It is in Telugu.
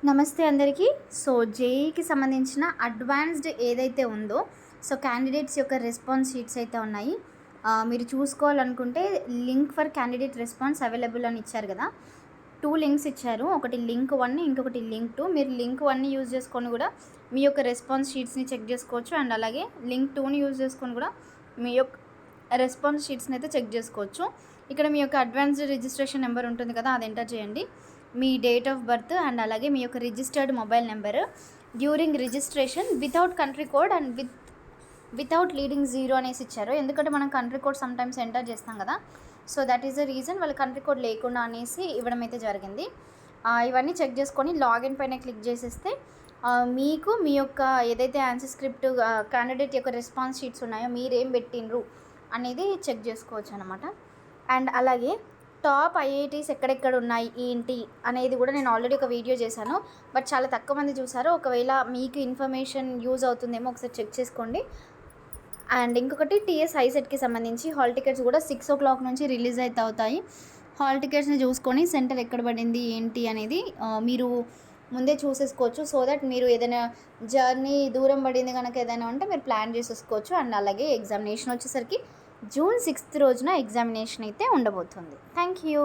నమస్తే అందరికీ. సో జేఈకి సంబంధించిన అడ్వాన్స్డ్ ఏదైతే ఉందో, సో క్యాండిడేట్స్ యొక్క రెస్పాన్స్ షీట్స్ అయితే ఉన్నాయి. మీరు చూసుకోవాలనుకుంటే link for candidate response available అని ఇచ్చారు కదా. 2 లింక్స్ ఇచ్చారు. ఒకటి లింక్ 1, ఇంకొకటి లింక్ 2. మీరు లింక్ 1ని యూజ్ చేసుకొని కూడా మీ యొక్క రెస్పాన్స్ షీట్స్ని చెక్ చేసుకోవచ్చు. అండ్ అలాగే లింక్ 2ని యూజ్ చేసుకొని కూడా మీ యొక్క రెస్పాన్స్ షీట్స్ని అయితే చెక్ చేసుకోవచ్చు. ఇక్కడ మీ యొక్క అడ్వాన్స్డ్ రిజిస్ట్రేషన్ నెంబర్ ఉంటుంది కదా, అది ఎంటర్ చేయండి. మీ డేట్ ఆఫ్ బర్త్ అండ్ అలాగే మీ యొక్క registered mobile number during registration without country code and without leading 0 అనేసి ఇచ్చారు. ఎందుకంటే మనం కంట్రీ కోడ్ సమ్టైమ్స్ ఎంటర్ చేస్తాం కదా, so that is the reason వాళ్ళు కంట్రీ కోడ్ లేకుండా అనేసి ఇవ్వడం అయితే జరిగింది. ఇవన్నీ చెక్ చేసుకొని లాగిన్ పైన క్లిక్ చేసేస్తే మీకు మీ యొక్క ఏదైతే ఆన్సర్ స్క్రిప్ట్ క్యాండిడేట్ యొక్క రెస్పాన్స్ షీట్స్ ఉన్నాయో మీరేం పెట్టినరు అనేది చెక్ చేసుకోవచ్చు అనమాట. అండ్ అలాగే టాప్ ఐఐటీస్ ఎక్కడెక్కడ ఉన్నాయి ఏంటి అనేది కూడా నేను ఆల్రెడీ ఒక వీడియో చేశాను, బట్ చాలా తక్కువ మంది చూసారు. ఒకవేళ మీకు ఇన్ఫర్మేషన్ యూజ్ అవుతుందేమో ఒకసారి చెక్ చేసుకోండి. అండ్ ఇంకొకటి టీఎస్ ఐసెట్కి సంబంధించి హాల్ టికెట్స్ కూడా 6 o'clock నుంచి రిలీజ్ అయితే అవుతాయి. హాల్ టికెట్స్ని చూసుకొని సెంటర్ ఎక్కడ పడింది ఏంటి అనేది మీరు ముందే చూసేసుకోవచ్చు. సో దట్ మీరు ఏదైనా జర్నీ దూరం పడింది కనుక ఏదైనా ఉంటే మీరు ప్లాన్ చేసేసుకోవచ్చు. అండ్ అలాగే ఎగ్జామినేషన్ వచ్చేసరికి June 6th రోజున ఎగ్జామినేషన్ అయితే ఉండబోతుంది. Thank you.